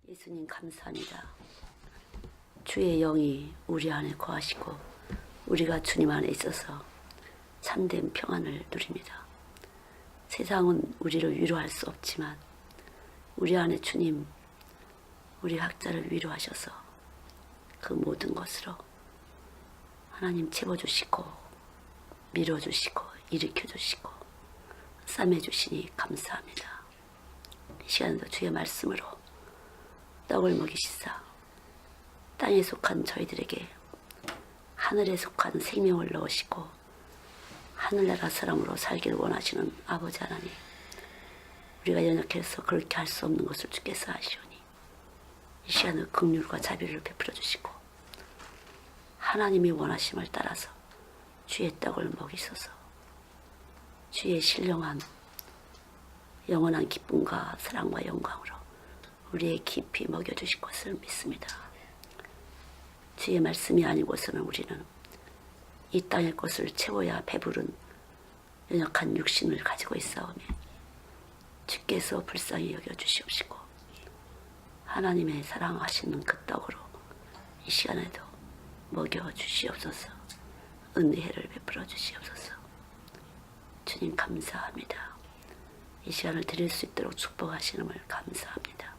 예수님 감사합니다. 주의 영이 우리 안에 거하시고 우리가 주님 안에 있어서 참된 평안을 누립니다. 세상은 우리를 위로할 수 없지만 우리 안에 주님, 우리 각자를 위로하셔서 그 모든 것으로 하나님 채워주시고 밀어주시고 일으켜주시고 싸매주시니 감사합니다. 이 시간도 주의 말씀으로 떡을 먹이시사 땅에 속한 저희들에게 하늘에 속한 생명을 넣으시고 하늘나라 사람으로 살기를 원하시는 아버지 하나님, 우리가 연약해서 그렇게 할 수 없는 것을 주께서 하시오니 이 시간을 긍휼과 자비를 베풀어 주시고 하나님이 원하심을 따라서 주의 떡을 먹이소서. 주의 신령한 영원한 기쁨과 사랑과 영광으로 우리의 깊이 먹여주실 것을 믿습니다. 주의 말씀이 아니고서는 우리는 이 땅의 것을 채워야 배부른 연약한 육신을 가지고 있사오니 주께서 불쌍히 여겨주시옵시고 하나님의 사랑하시는 그 떡으로 이 시간에도 먹여주시옵소서. 은혜를 베풀어 주시옵소서. 주님 감사합니다. 이 시간을 드릴 수 있도록 축복하시는 걸 감사합니다.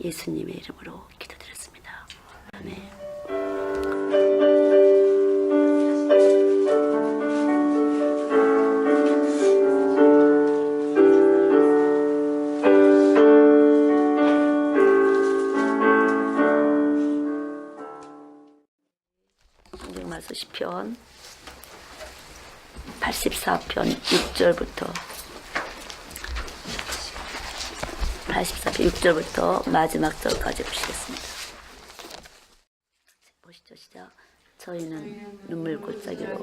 예수님의 이름으로 기도드렸습니다. 아멘. 성경말씀 시편 84편 6절부터 마지막 절까지 보시겠습니다. 보시죠. 시작. 저희는 눈물 골짜기로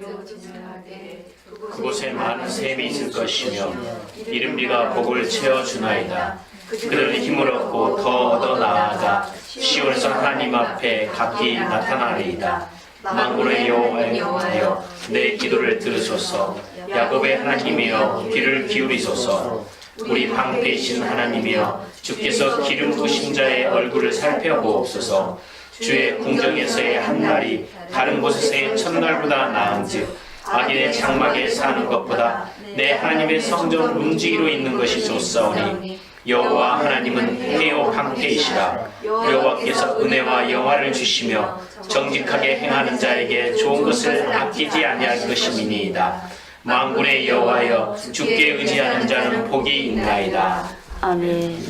그곳에 많은 샘이 있을 것이며 이른비가 복을 채워주나이다. 그들은 힘을 얻고 더 얻어 나아가 시온에서 하나님 앞에 각기 나타나리이다. 만군의 여호와여, 내 기도를 들으소서. 야곱의 하나님이여, 귀를 기울이소서. 우리 방패이신 하나님이여, 주께서 기름 부으신 자의 얼굴을 살펴보옵소서. 주의 궁정에서의 한 날이 다른 곳에서의 첫날보다 나은즉 악인의 장막에 사는 것보다 내 하나님의 성전 움직이로 있는 것이 좋사오니 여호와 하나님은 해요 방패이시라. 여호와께서 은혜와 영화를 주시며 정직하게 행하는 자에게 좋은 것을 아끼지 아니할 것임이니이다. 만군의 여호와여, 주께 의지하는 자는 복이 있나이다. 아멘.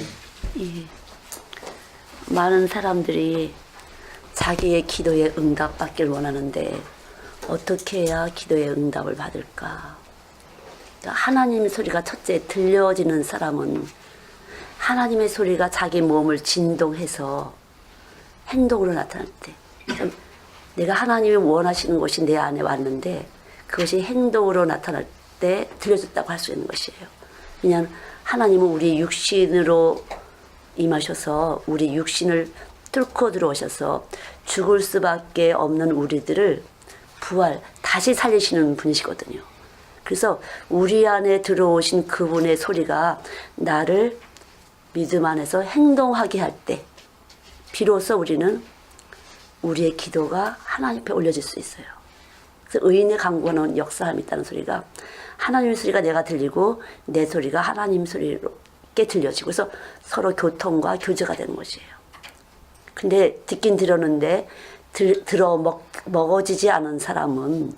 예. 많은 사람들이 자기의 기도에 응답 받길 원하는데 어떻게 해야 기도의 응답을 받을까? 하나님의 소리가 첫째 들려지는 사람은 하나님의 소리가 자기 몸을 진동해서 행동으로 나타날 때, 내가 하나님이 원하시는 것이 내 안에 왔는데 그것이 행동으로 나타날 때 들려졌다고 할 수 있는 것이에요. 왜냐하면 하나님은 우리 육신으로 임하셔서 우리 육신을 뚫고 들어오셔서 죽을 수밖에 없는 우리들을 다시 살리시는 분이시거든요. 그래서 우리 안에 들어오신 그분의 소리가 나를 믿음 안에서 행동하게 할 때 비로소 우리는 우리의 기도가 하나님 앞에 올려질 수 있어요. 그래서 의인의 간구는 역사함이 있다는 소리가 하나님의 소리가 내가 들리고 내 소리가 하나님 소리롭게 들려지고 그래서 서로 교통과 교제가 되는 것이에요. 근데 듣긴 들었는데 먹어지지 않은 사람은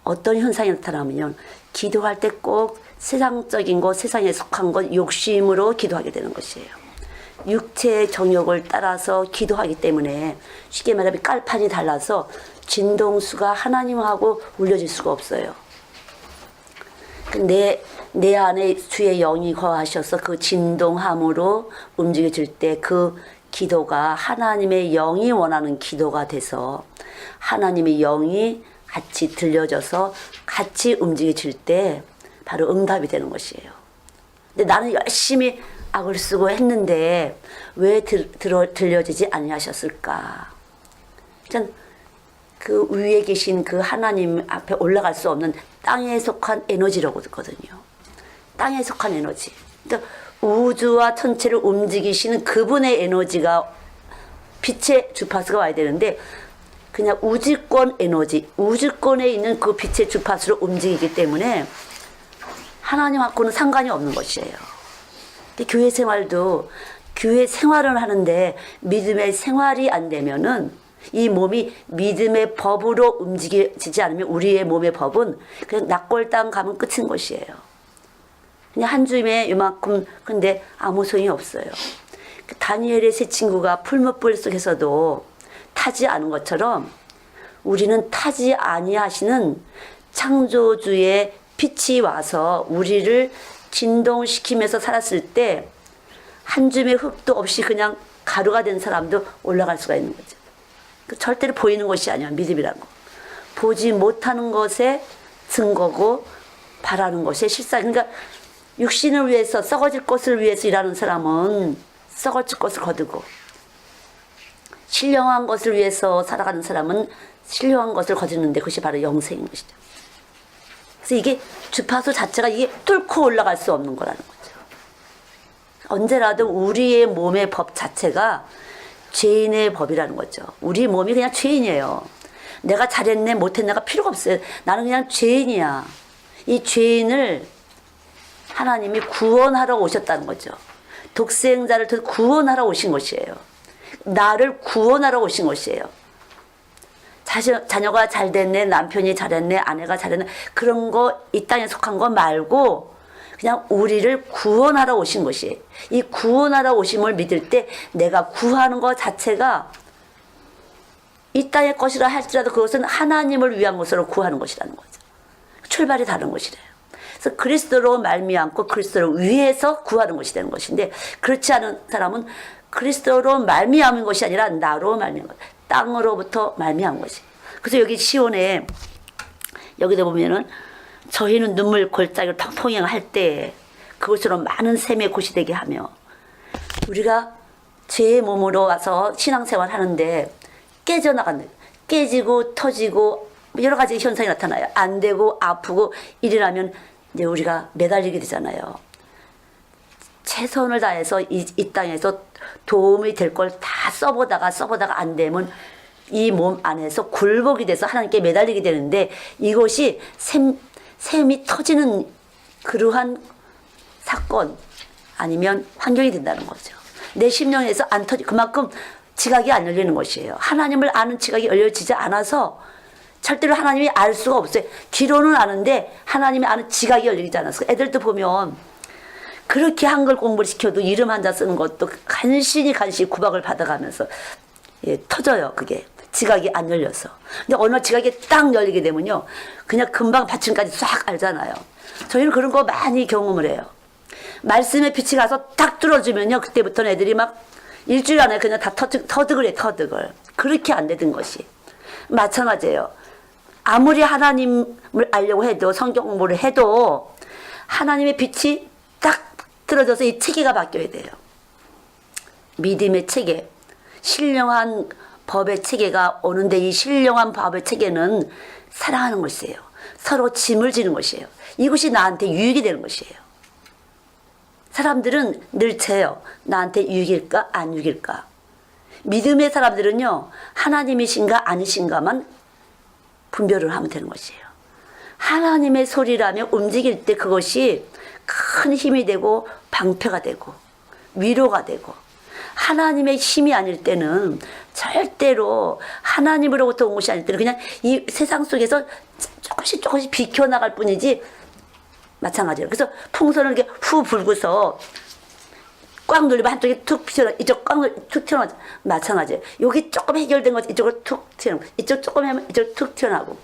어떤 현상이 나타나면 기도할 때 꼭 세상적인 것, 세상에 속한 것, 욕심으로 기도하게 되는 것이에요. 육체의 정욕을 따라서 기도하기 때문에 쉽게 말하면 깔판이 달라서 진동수가 하나님하고 울려질 수가 없어요. 근데 내 안에 주의 영이 거하셔서 그 진동함으로 움직여질 때 그 기도가 하나님의 영이 원하는 기도가 돼서 하나님의 영이 같이 들려져서 같이 움직여질 때 바로 응답이 되는 것이에요. 근데 나는 열심히 악을 쓰고 했는데 왜 들려지지 아니하셨을까? 그 위에 계신 그 하나님 앞에 올라갈 수 없는 땅에 속한 에너지라고 듣거든요. 땅에 속한 에너지. 그러니까 우주와 천체를 움직이시는 그분의 에너지가 빛의 주파수가 와야 되는데 그냥 우주권 에너지, 우주권에 있는 그 빛의 주파수로 움직이기 때문에 하나님하고는 상관이 없는 것이에요. 근데 교회 생활도 교회 생활을 하는데 믿음의 생활이 안 되면은 이 몸이 믿음의 법으로 움직이지 않으면 우리의 몸의 법은 그냥 낙골당 가면 끝인 것이에요. 그냥 한 줌에 이만큼 근데 아무 소용이 없어요. 다니엘의 세 친구가 풀무불 속에서도 타지 않은 것처럼 우리는 타지 아니하시는 창조주의 빛이 와서 우리를 진동시키면서 살았을 때 한 줌의 흙도 없이 그냥 가루가 된 사람도 올라갈 수가 있는 거죠. 절대로 보이는 것이 아니야, 믿음이라는 거. 보지 못하는 것의 증거고 바라는 것의 실상. 그러니까 육신을 위해서 썩어질 것을 위해서 일하는 사람은 썩어질 것을 거두고 신령한 것을 위해서 살아가는 사람은 신령한 것을 거두는데 그것이 바로 영생인 것이죠. 그래서 이게 주파수 자체가 이게 뚫고 올라갈 수 없는 거라는 거죠. 언제라도 우리의 몸의 법 자체가 죄인의 법이라는 거죠. 우리 몸이 그냥 죄인이에요. 내가 잘했네 못했네가 필요가 없어요. 나는 그냥 죄인이야. 이 죄인을 하나님이 구원하러 오셨다는 거죠. 독생자를 통해 구원하러 오신 것이에요. 나를 구원하러 오신 것이에요. 자녀가 잘 됐네, 남편이 잘했네, 아내가 잘했네, 그런 거 이 땅에 속한 거 말고 그냥 우리를 구원하러 오신 것이에요. 이 구원하러 오심을 믿을 때 내가 구하는 것 자체가 이 땅의 것이라 할지라도 그것은 하나님을 위한 것으로 구하는 것이라는 거죠. 출발이 다른 것이래요. 그래서 그리스도로 말미암고 그리스도를 위해서 구하는 것이 되는 것인데 그렇지 않은 사람은 그리스도로 말미암은 것이 아니라 나로 말미암은 것, 땅으로부터 말미암은 것이. 그래서 여기 시온에 여기다 보면은 저희는 눈물 골짜기로 통행할 때 그것으로 많은 샘의 곳이 되게 하며 우리가 죄의 몸으로 와서 신앙생활 하는데 깨져나가는 깨지고 터지고 여러 가지 현상이 나타나요. 안 되고 아프고 일이라면 이제 우리가 매달리게 되잖아요. 최선을 다해서 이 땅에서 도움이 될 걸 다 써보다가 안 되면 이 몸 안에서 굴복이 돼서 하나님께 매달리게 되는데 이것이 샘이 터지는 그러한 사건 아니면 환경이 된다는 거죠. 내 심령에서 안 터지 그만큼 지각이 안 열리는 것이에요. 하나님을 아는 지각이 열려지지 않아서 절대로 하나님이 알 수가 없어요. 귀로는 아는데 하나님이 아는 지각이 열리지 않아서 애들도 보면 그렇게 한글 공부를 시켜도 이름 한자 쓰는 것도 간신히 구박을 받아가면서 터져요. 그게 지각이 안 열려서. 근데 어느 날 지각이 딱 열리게 되면요 그냥 금방 받침까지 싹 알잖아요. 저희는 그런 거 많이 경험을 해요. 말씀의 빛이 가서 딱 뚫어주면요 그때부터는 애들이 막 일주일 안에 그냥 다 터득을 해. 그렇게 안 되던 것이 마찬가지예요. 아무리 하나님을 알려고 해도 성경 공부를 해도 하나님의 빛이 딱 들어져서 이 체계가 바뀌어야 돼요. 믿음의 체계, 신령한 법의 체계가 오는데 이 신령한 법의 체계는 사랑하는 것이에요. 서로 짐을 지는 것이에요. 이것이 나한테 유익이 되는 것이에요. 사람들은 늘 재요. 나한테 유익일까 안 유익일까. 믿음의 사람들은요 하나님이신가 아니신가만 분별을 하면 되는 것이에요. 하나님의 소리라면 움직일 때 그것이 큰 힘이 되고 방패가 되고 위로가 되고 하나님의 힘이 아닐 때는 절대로 하나님으로부터 온 것이 아닐 때는 그냥 이 세상 속에서 조금씩 비켜나갈 뿐이지 마찬가지예요. 그래서 풍선을 이렇게 후 불고서 꽉 눌리면 한쪽이 툭 튀어나와 이쪽 꽉 눌리면 툭 튀어나와 마찬가지예요. 여기 조금 해결된 것 이쪽으로 툭 튀어나오고 이쪽 조금 하면 이쪽 툭 튀어나오고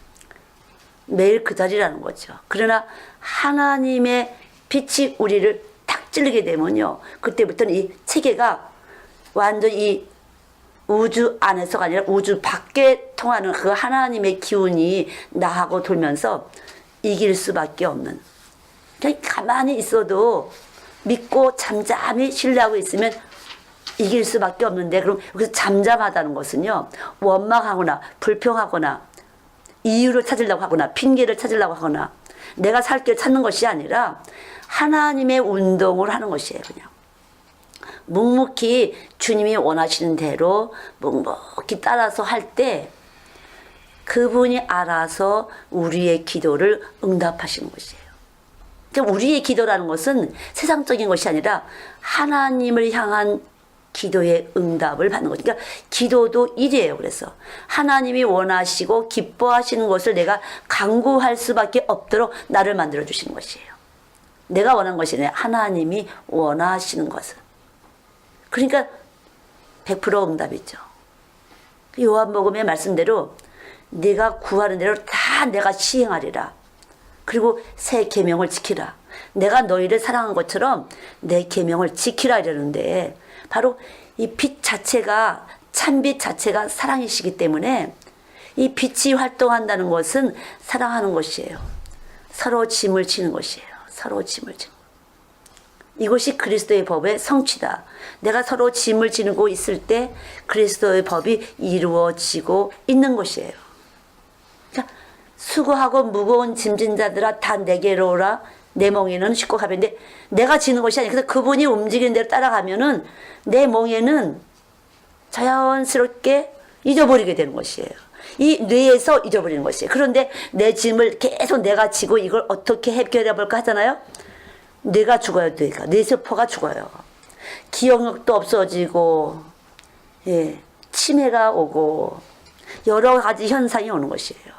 매일 그 자리라는 거죠. 그러나 하나님의 빛이 우리를 탁 찌르게 되면요 그때부터는 이 체계가 완전 이 우주 안에서가 아니라 우주 밖에 통하는 그 하나님의 기운이 나하고 돌면서 이길 수밖에 없는 그냥 가만히 있어도 믿고 잠잠히 신뢰하고 있으면 이길 수밖에 없는데 그럼 여기서 잠잠하다는 것은요 원망하거나 불평하거나 이유를 찾으려고 하거나 핑계를 찾으려고 하거나 내가 살 길을 찾는 것이 아니라 하나님의 운동을 하는 것이에요. 그냥 묵묵히 주님이 원하시는 대로 묵묵히 따라서 할 때 그분이 알아서 우리의 기도를 응답하시는 것이에요. 그러니까 우리의 기도라는 것은 세상적인 것이 아니라 하나님을 향한 기도의 응답을 받는 거죠. 그러니까 기도도 일이에요. 그래서 하나님이 원하시고 기뻐하시는 것을 내가 강구할 수밖에 없도록 나를 만들어 주시는 것이에요. 내가 원하는 것이 아니라 하나님이 원하시는 것을. 그러니까 100% 응답이죠. 요한복음의 말씀대로 네가 구하는 대로 다 내가 시행하리라. 그리고 새 계명을 지키라. 내가 너희를 사랑한 것처럼 내 계명을 지키라 이러는데 바로 이 빛 자체가 참빛 자체가 사랑이시기 때문에 이 빛이 활동한다는 것은 사랑하는 것이에요. 서로 짐을 지는 것이에요. 서로 짐을 지는 것. 이것이 그리스도의 법의 성취다. 내가 서로 짐을 지고 있을 때 그리스도의 법이 이루어지고 있는 것이에요. 그러니까 수고하고 무거운 짐진 자들아 다 내게로 오라. 내 멍에는 쉽고 가벼운데 내가 지는 것이 아니라 그래서 그분이 움직이는 대로 따라가면은 내 멍에는 자연스럽게 잊어버리게 되는 것이에요. 이 뇌에서 잊어버리는 것이에요. 그런데 내 짐을 계속 내가 지고 이걸 어떻게 해결해 볼까 하잖아요. 뇌가 죽어요. 뇌세포가 죽어요. 기억력도 없어지고 예, 치매가 오고 여러 가지 현상이 오는 것이에요.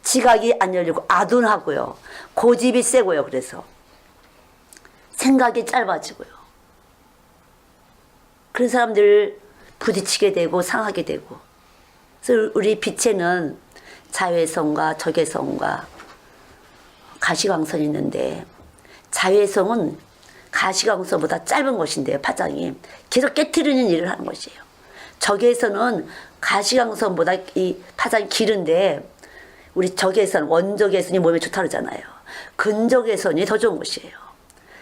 지각이 안 열리고 아둔하고요. 고집이 세고요. 그래서 생각이 짧아지고요. 그런 사람들 부딪히게 되고 상하게 되고. 그래서 우리 빛에는 자외선과 적외선과 가시광선이 있는데 자외선은 가시광선보다 짧은 것인데요. 파장이 계속 깨트리는 일을 하는 것이에요. 적외선은 가시광선보다 이 파장이 길은데 우리 적외선, 원적외선이 몸에 좋다 그러잖아요. 근적외선이 더 좋은 것이에요.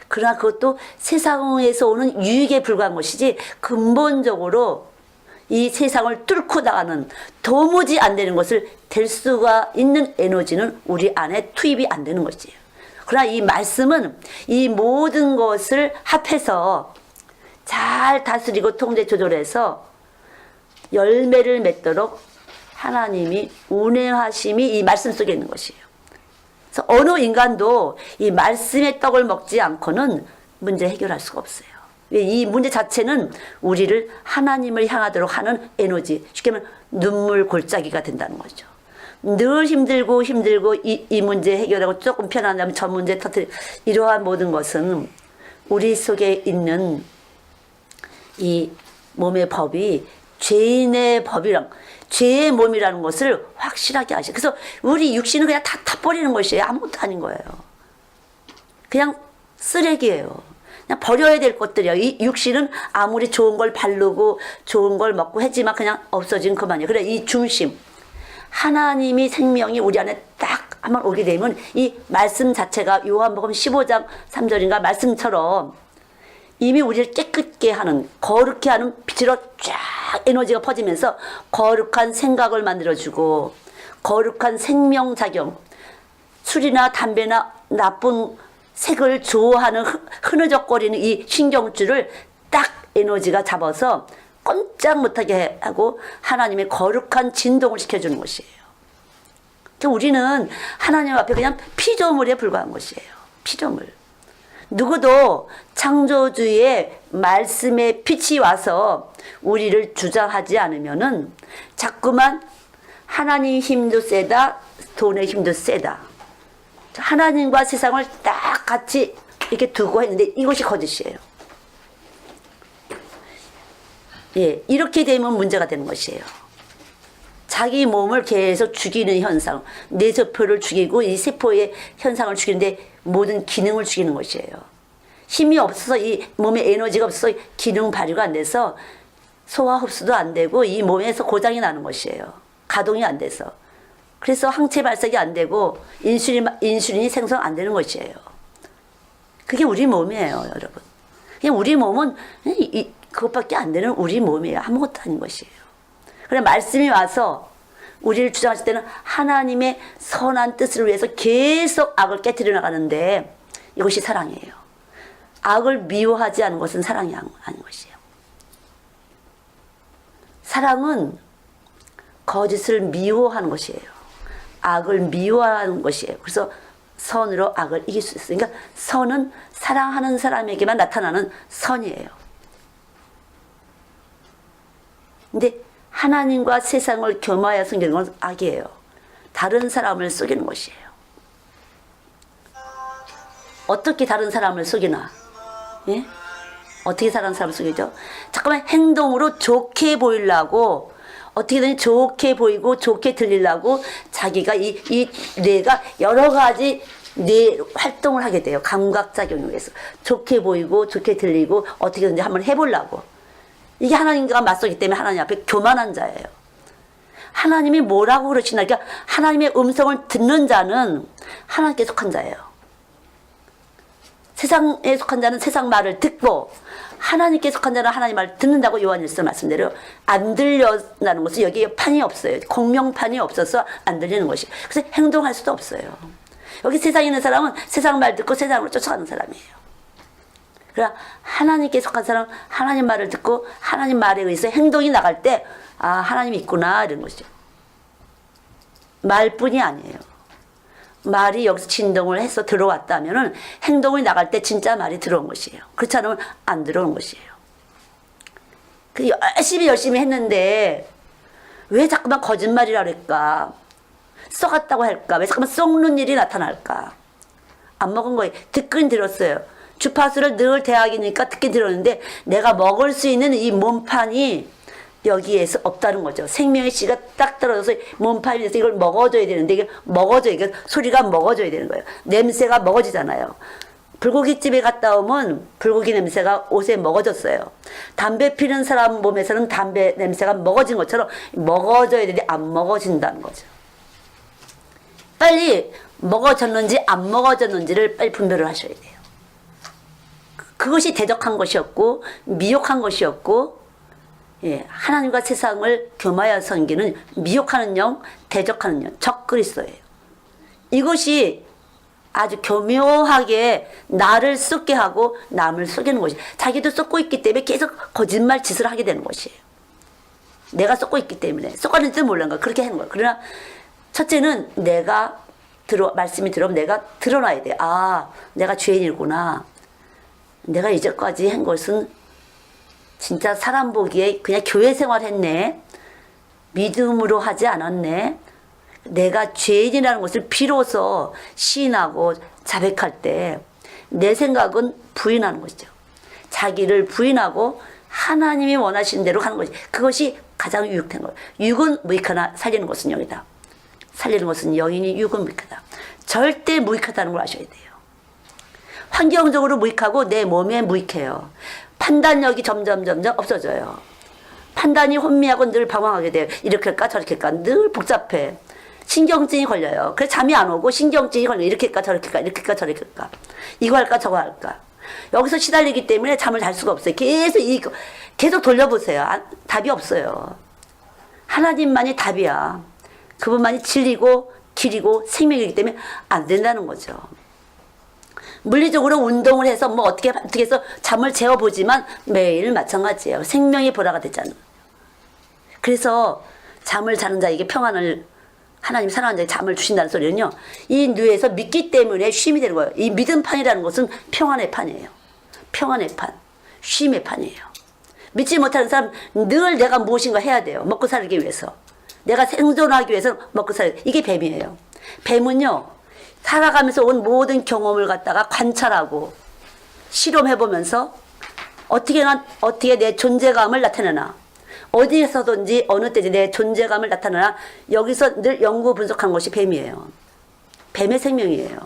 그러나 그것도 세상에서 오는 유익에 불과한 것이지 근본적으로 이 세상을 뚫고 나가는 도무지 안 되는 것을 될 수가 있는 에너지는 우리 안에 투입이 안 되는 것이에요. 그러나 이 말씀은 이 모든 것을 합해서 잘 다스리고 통제 조절해서 열매를 맺도록 하나님이 운행하심이 이 말씀 속에 있는 것이에요. 그래서 어느 인간도 이 말씀의 떡을 먹지 않고는 문제 해결할 수가 없어요. 이 문제 자체는 우리를 하나님을 향하도록 하는 에너지, 쉽게 말하면 눈물 골짜기가 된다는 거죠. 늘 힘들고 이 문제 해결하고 조금 편안하면 저 문제 터뜨리고 이러한 모든 것은 우리 속에 있는 이 몸의 법이 죄인의 법이랑 죄의 몸이라는 것을 확실하게 아시죠. 그래서 우리 육신은 그냥 다 타버리는 것이에요. 아무것도 아닌 거예요. 그냥 쓰레기예요. 그냥 버려야 될 것들이에요. 이 육신은 아무리 좋은 걸 바르고 좋은 걸 먹고 했지만 그냥 없어진 그만이에요. 그래 이 중심 하나님이 생명이 우리 안에 딱 한번 오게 되면 이 말씀 자체가 요한복음 15장 3절인가 말씀처럼 이미 우리를 깨끗게 하는 거룩게 하는 빛으로 쫙 에너지가 퍼지면서 거룩한 생각을 만들어주고 거룩한 생명작용 술이나 담배나 나쁜 색을 좋아하는 흐느적거리는 이 신경줄을 딱 에너지가 잡아서 꼼짝 못하게 하고 하나님의 거룩한 진동을 시켜주는 것이에요. 우리는 하나님 앞에 그냥 피조물에 불과한 것이에요. 피조물. 누구도 창조주의 말씀의 빛이 와서 우리를 주장하지 않으면은 자꾸만 하나님 힘도 세다, 돈의 힘도 세다. 하나님과 세상을 딱 같이 이렇게 두고 했는데 이것이 거짓이에요. 예, 이렇게 되면 문제가 되는 것이에요. 자기 몸을 계속 죽이는 현상, 뇌세포를 죽이고 이 세포의 현상을 죽이는데 모든 기능을 죽이는 것이에요. 힘이 없어서 이 몸에 에너지가 없어서 기능 발휘가 안 돼서 소화 흡수도 안 되고 이 몸에서 고장이 나는 것이에요. 가동이 안 돼서. 그래서 항체 발색이 안 되고 인슐린이 생성 안 되는 것이에요. 그게 우리 몸이에요, 여러분. 그냥 우리 몸은 그것밖에 안 되는 우리 몸이에요. 아무것도 아닌 것이에요. 그래 말씀이 와서 우리를 주장하실 때는 하나님의 선한 뜻을 위해서 계속 악을 깨트려 나가는데 이것이 사랑이에요. 악을 미워하지 않은 것은 사랑이 아닌 것이에요. 사랑은 거짓을 미워하는 것이에요. 악을 미워하는 것이에요. 그래서 선으로 악을 이길 수 있어요. 그러니까 선은 사랑하는 사람에게만 나타나는 선이에요. 근데 하나님과 세상을 겸하여 섬기는 건 악이에요. 다른 사람을 속이는 것이에요. 어떻게 다른 사람을 속이나? 예? 어떻게 다른 사람을 속이죠? 잠깐만 행동으로 좋게 보이려고 어떻게든 좋게 보이고 좋게 들리려고 자기가 이 뇌가 여러 가지 뇌 활동을 하게 돼요. 감각작용에 의해서 좋게 보이고 좋게 들리고 어떻게든지 한번 해보려고. 이게 하나님과 맞서기 때문에 하나님 앞에 교만한 자예요. 하나님이 뭐라고 그러시나? 그러니까 하나님의 음성을 듣는 자는 하나님께 속한 자예요. 세상에 속한 자는 세상 말을 듣고 하나님께 속한 자는 하나님 말을 듣는다고 요한일서 말씀대로 안 들려나는 것은 여기에 판이 없어요. 공명판이 없어서 안 들리는 것이. 그래서 행동할 수도 없어요. 여기 세상에 있는 사람은 세상 말 듣고 세상으로 쫓아가는 사람이에요. 그러나 하나님께 속한 사람은 하나님 말을 듣고 하나님 말에 의해서 행동이 나갈 때 아, 하나님이 있구나 이런 것이죠. 말뿐이 아니에요. 말이 여기서 진동을 해서 들어왔다면은 행동이 나갈 때 진짜 말이 들어온 것이에요. 그렇지 않으면 안 들어온 것이에요. 열심히 했는데 왜 자꾸만 거짓말이라 그럴까? 썩었다고 할까? 왜 자꾸만 썩는 일이 나타날까? 안 먹은 거예요. 듣긴 들었어요. 주파수를 늘 대학이니까 듣긴 들었는데 내가 먹을 수 있는 이 몸판이 여기에서 없다는 거죠. 생명의 씨가 딱 떨어져서 몸판이 돼서 이걸 먹어줘야 되는데 이게 먹어줘야, 이게 소리가 먹어줘야 되는 거예요. 냄새가 먹어지잖아요. 불고기집에 갔다 오면 불고기 냄새가 옷에 먹어졌어요. 담배 피는 사람 몸에서는 담배 냄새가 먹어진 것처럼 먹어줘야 되는데 안 먹어진다는 거죠. 빨리 먹어졌는지 안 먹어졌는지를 빨리 분별을 하셔야 돼요. 그것이 대적한 것이었고 미혹한 것이었고, 예, 하나님과 세상을 겸하여 섬기는 미혹하는 영, 대적하는 영, 적 그리스도예요. 이것이 아주 교묘하게 나를 쏟게 하고 남을 속이는 것이, 자기도 쏟고 있기 때문에 계속 거짓말 짓을 하게 되는 것이에요. 내가 쏟고 있기 때문에 쏟았는지도 몰라는 거야. 그렇게 하는 거야. 그러나 첫째는 내가 말씀이 들어오면 내가 드러나야 돼. 아, 내가 죄인이구나. 내가 이제까지 한 것은 진짜 사람 보기에 그냥 교회 생활했네. 믿음으로 하지 않았네. 내가 죄인이라는 것을 비로소 시인하고 자백할 때 내 생각은 부인하는 것이죠. 자기를 부인하고 하나님이 원하시는 대로 하는 것이, 그것이 가장 유익된 거예요. 육은 무익하나 살리는 것은 영이다. 살리는 것은 영이니 육은 무익하다. 절대 무익하다는 걸 아셔야 돼요. 환경적으로 무익하고 내 몸에 무익해요. 판단력이 점점 없어져요. 판단이 혼미하고 늘 방황하게 돼요. 이렇게 할까 저렇게 할까 늘 복잡해. 신경증이 걸려요. 그래서 잠이 안 오고 신경증이 걸려요. 이렇게 할까 저렇게 할까 이렇게 할까 저렇게 할까 이거 할까 저거 할까. 여기서 시달리기 때문에 잠을 잘 수가 없어요. 계속 돌려보세요. 답이 없어요. 하나님만이 답이야. 그분만이 진리고 길이고 생명이기 때문에 안 된다는 거죠. 물리적으로 운동을 해서 뭐 어떻게 해서 잠을 재워보지만 매일 마찬가지예요. 생명의 보라가 되잖아요. 그래서 잠을 자는 자에게 평안을, 하나님 사랑하는 자에게 잠을 주신다는 소리는요, 이 뇌에서 믿기 때문에 쉼이 되는 거예요. 이 믿음판이라는 것은 평안의 판이에요. 평안의 판, 쉼의 판이에요. 믿지 못하는 사람 늘 내가 무엇인가 해야 돼요. 먹고 살기 위해서. 내가 생존하기 위해서 먹고 살기. 이게 뱀이에요. 뱀은요, 살아가면서 온 모든 경험을 갖다가 관찰하고 실험해보면서 어떻게 내 존재감을 나타내나, 어디에서든지 어느 때든지 내 존재감을 나타내나, 여기서 늘 연구 분석한 것이 뱀이에요. 뱀의 생명이에요.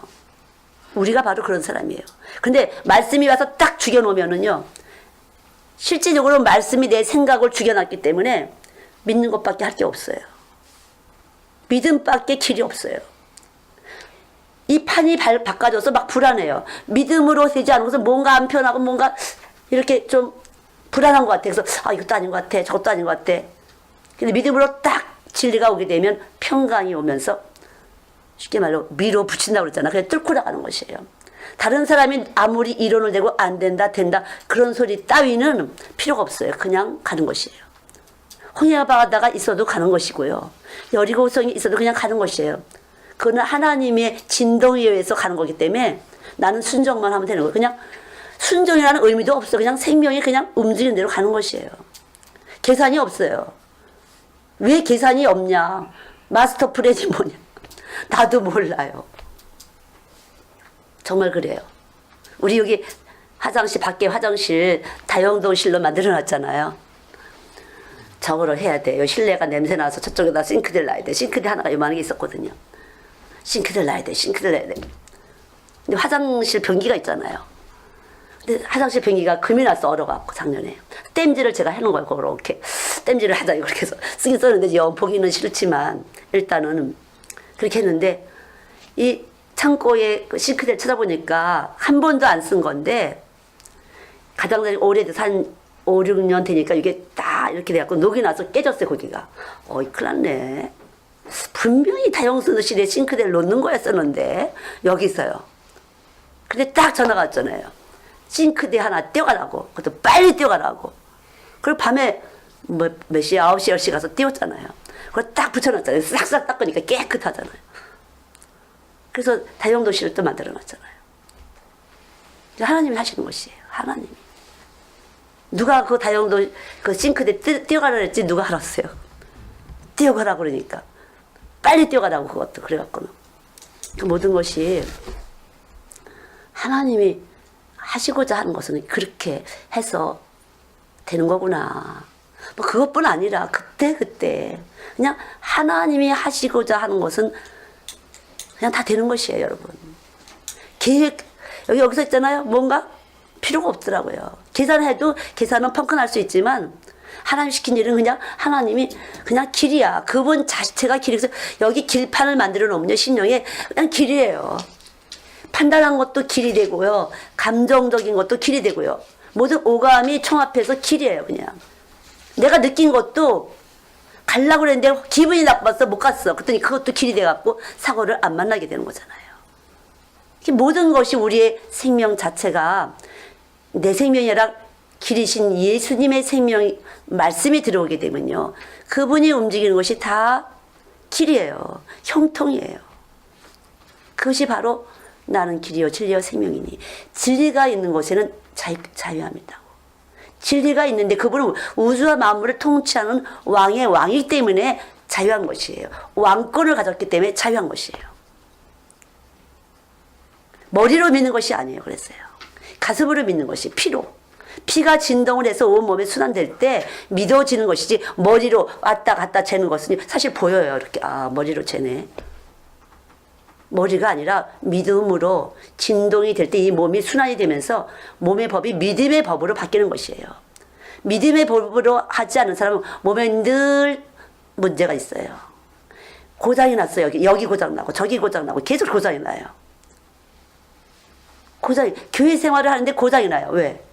우리가 바로 그런 사람이에요. 근데 말씀이 와서 딱 죽여놓으면은요, 실질적으로 말씀이 내 생각을 죽여놨기 때문에 믿는 것밖에 할 게 없어요. 믿음밖에 길이 없어요. 이 판이 바꿔져서 막 불안해요. 믿음으로 되지 않은 것은 뭔가 안 편하고 뭔가 이렇게 좀 불안한 것 같아. 그래서 이것도 아닌 것 같아. 저것도 아닌 것 같아. 근데 믿음으로 딱 진리가 오게 되면 평강이 오면서 쉽게 말로 밀어붙인다고 그랬잖아. 그래서 뚫고 나가는 것이에요. 다른 사람이 아무리 이론을 대고 안 된다 된다 그런 소리 따위는 필요가 없어요. 그냥 가는 것이에요. 홍해와 바다가 있어도 가는 것이고요. 여리고성이 있어도 그냥 가는 것이에요. 그거는 하나님의 진동에 의해서 가는 거기 때문에 나는 순종만 하면 되는 거예요. 그냥 순종이라는 의미도 없어. 그냥 생명이 그냥 움직이는 대로 가는 것이에요. 계산이 없어요. 왜 계산이 없냐? 마스터 플랜이 뭐냐? 나도 몰라요. 정말 그래요. 우리 여기 화장실, 밖에 화장실 다용도실로 만들어놨잖아요. 저거를 해야 돼요. 실내가 냄새 나서 저쪽에다 싱크대를 놔야 돼. 싱크대 하나가 요만한 게 있었거든요. 싱크대를 놔야 돼. 싱크대를 놔야 돼. 근데 화장실 변기가 있잖아요. 근데 화장실 변기가 금이 나서 얼어갖고 작년에 땜질을 제가 해놓은 거예요. 그렇게 땜질을 하자 이렇게 해서 쓰긴 썼는데 연포기는 싫지만 일단은 그렇게 했는데 이 창고에 그 싱크대를 찾아보니까 한 번도 안 쓴 건데 가장 오래돼서 한 5, 6년 되니까 이게 딱 이렇게 돼갖고 녹이 나서 깨졌어요. 거기가. 큰일 났네. 분명히 다용도실에 싱크대를 놓는 거였었는데 여기 있어요. 근데 딱 전화가 왔잖아요. 싱크대 하나 떼어가라고. 그것도 빨리 떼어가라고. 그리고 밤에 몇 시에 9시 10시 가서 떼었잖아요. 그걸 딱 붙여놨잖아요. 싹싹 닦으니까 깨끗하잖아요. 그래서 다용도실을 또 만들어놨잖아요. 하나님이 하시는 것이에요. 하나님이. 누가 그 다용도 그 싱크대 떼어가라 했지 누가 알았어요. 떼어가라고 그러니까. 빨리 떼어가라고 그것도 그래갖고는. 그 모든 것이 하나님이 하시고자 하는 것은 그렇게 해서 되는 거구나. 뭐 그것뿐 아니라 그때 그냥 하나님이 하시고자 하는 것은 그냥 다 되는 것이에요, 여러분. 계획 여기서 있잖아요. 뭔가 필요가 없더라고요. 계산해도 계산은 펑크날 수 있지만 하나님 시킨 일은 그냥 하나님이 그냥 길이야. 그분 자체가 길이서 여기 길판을 만들어 놓으면요. 심령에 그냥 길이에요. 판단한 것도 길이 되고요. 감정적인 것도 길이 되고요. 모든 오감이 총합해서 길이에요. 그냥. 내가 느낀 것도 가려고 그랬는데 기분이 나빠서 못 갔어. 그랬더니 그것도 길이 돼갖고 사고를 안 만나게 되는 거잖아요. 모든 것이 우리의 생명 자체가 내 생명이 아니라 길이신 예수님의 생명 말씀이 들어오게 되면요. 그분이 움직이는 것이 다 길이에요. 형통이에요. 그것이 바로 나는 길이요 진리요 생명이니 진리가 있는 곳에는 자유합니다. 진리가 있는데 그분은 우주와 만물을 통치하는 왕의 왕이기 때문에 자유한 것이에요. 왕권을 가졌기 때문에 자유한 것이에요. 머리로 믿는 것이 아니에요. 그랬어요. 가슴으로 믿는 것이 피로. 피가 진동을 해서 온몸에 순환될 때 믿어지는 것이지 머리로 왔다 갔다 재는 것은 사실 보여요. 이렇게 머리로 재네. 머리가 아니라 믿음으로 진동이 될 때 이 몸이 순환이 되면서 몸의 법이 믿음의 법으로 바뀌는 것이에요. 믿음의 법으로 하지 않은 사람은 몸에 늘 문제가 있어요. 고장이 났어요. 여기 고장 나고 저기 고장 나고 계속 고장이 나요. 교회 생활을 하는데 고장이 나요. 왜?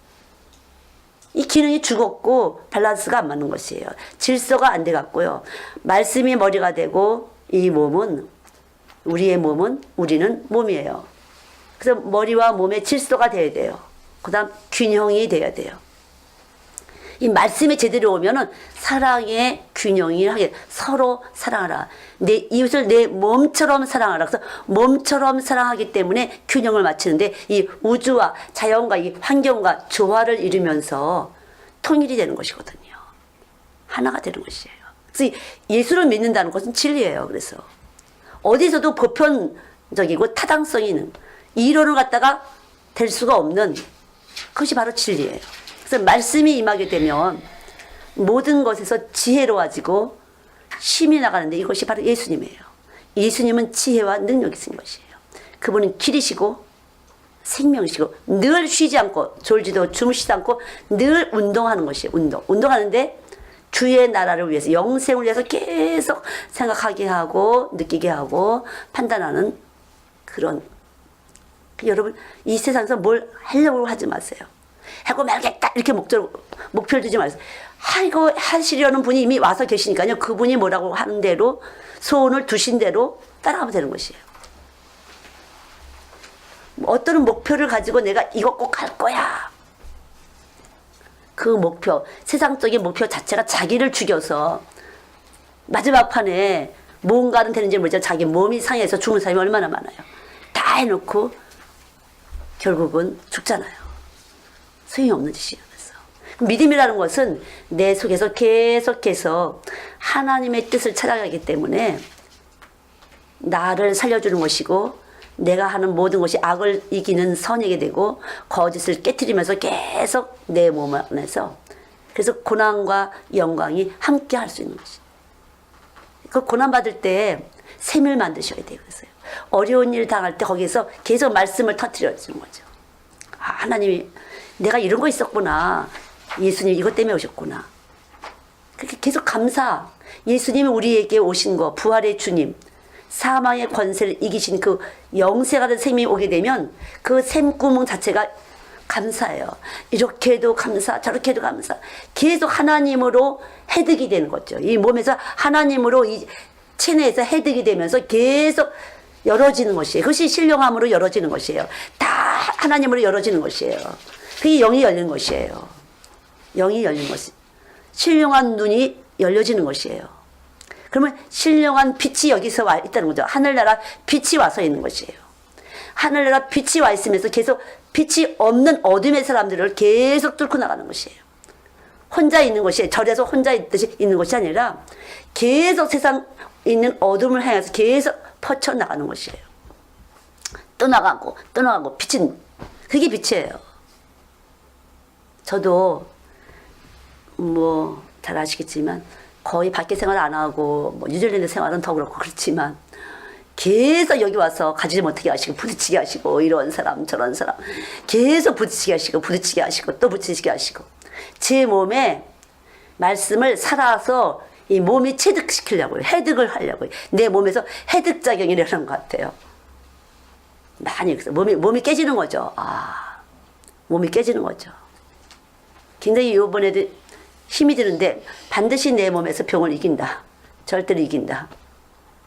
이 기능이 죽었고 밸런스가 안 맞는 것이에요. 질서가 안 돼 갖고요. 말씀이 머리가 되고 이 몸은 우리는 몸이에요. 그래서 머리와 몸의 질서가 돼야 돼요. 그 다음 균형이 돼야 돼요. 이 말씀이 제대로 오면은 사랑의 균형이 하게 서로 사랑하라. 내 이웃을 내 몸처럼 사랑하라. 그래서 몸처럼 사랑하기 때문에 균형을 맞추는데 이 우주와 자연과 이 환경과 조화를 이루면서 통일이 되는 것이거든요. 하나가 되는 것이에요. 그래서 예수를 믿는다는 것은 진리예요. 그래서 어디서도 보편적이고 타당성이 있는 이론을 갖다가 될 수가 없는 그것이 바로 진리예요. 그래서 말씀이 임하게 되면 모든 것에서 지혜로워지고 힘이 나가는데 이것이 바로 예수님이에요. 예수님은 지혜와 능력이 있는 것이에요. 그분은 길이시고 생명이시고 늘 쉬지 않고 졸지도 주무시지 않고 늘 운동하는 것이에요. 운동하는데 주의 나라를 위해서 영생을 위해서 계속 생각하게 하고 느끼게 하고 판단하는 그런 여러분 이 세상에서 뭘 하려고 하지 마세요. 하고 말겠다 이렇게 목표를 두지 마세요. 이거 하시려는 분이 이미 와서 계시니까요. 그분이 뭐라고 하는 대로 소원을 두신 대로 따라가면 되는 것이에요. 어떤 목표를 가지고 내가 이거 꼭 할 거야. 그 목표, 세상적인 목표 자체가 자기를 죽여서 마지막 판에 뭔가는 되는지 모르죠. 자기 몸이 상해서 죽는 사람이 얼마나 많아요. 다 해놓고 결국은 죽잖아요. 소용이 없는 짓이에요. 그래서 믿음이라는 것은 내 속에서 계속해서 하나님의 뜻을 찾아가기 때문에 나를 살려주는 것이고, 내가 하는 모든 것이 악을 이기는 선이게 되고 거짓을 깨트리면서 계속 내 몸 안에서, 그래서 고난과 영광이 함께 할 수 있는 것이. 그 고난 받을 때 샘을 만드셔야 돼요. 그래서 어려운 일 당할 때 거기서 계속 말씀을 터뜨려 주는 거죠. 아, 하나님이 내가 이런 거 있었구나. 예수님 이것 때문에 오셨구나. 그렇게 계속 감사. 예수님이 우리에게 오신 거, 부활의 주님, 사망의 권세를 이기신 그 영생가 된 샘이 오게 되면 그 샘구멍 자체가 감사예요. 이렇게 해도 감사, 저렇게 해도 감사. 계속 하나님으로 해득이 되는 거죠. 이 몸에서 하나님으로 이 체내에서 해득이 되면서 계속 열어지는 것이에요. 그것이 신령함으로 열어지는 것이에요. 다 하나님으로 열어지는 것이에요. 그게 영이 열린 것이에요. 영이 열린 것이. 신령한 눈이 열려지는 것이에요. 그러면 신령한 빛이 여기서 와 있다는 거죠. 하늘나라 빛이 와서 있는 것이에요. 하늘나라 빛이 와 있으면서 계속 빛이 없는 어둠의 사람들을 계속 뚫고 나가는 것이에요. 혼자 있는 것이, 절에서 혼자 있듯이 있는 것이 아니라 계속 세상 있는 어둠을 향해서 계속 퍼쳐나가는 것이에요. 또 나가고 또 나가고. 빛은 그게 빛이에요. 저도 뭐 잘 아시겠지만 거의 밖에 생활 안 하고 뭐 뉴질랜드 생활은 더 그렇고 그렇지만 계속 여기 와서 가지 못하게 하시고 부딪히게 하시고, 이런 사람 저런 사람 계속 부딪히게 하시고 부딪히게 하시고 또 부딪히게 하시고, 제 몸에 말씀을 살아서 이 몸이 체득시키려고요. 해득을 하려고요. 내 몸에서 해득작용이 일어나는 것 같아요. 많이 몸이 깨지는 거죠. 아, 몸이 깨지는 거죠. 굉장히 이번에도 힘이 드는데 반드시 내 몸에서 병을 이긴다. 절대로 이긴다.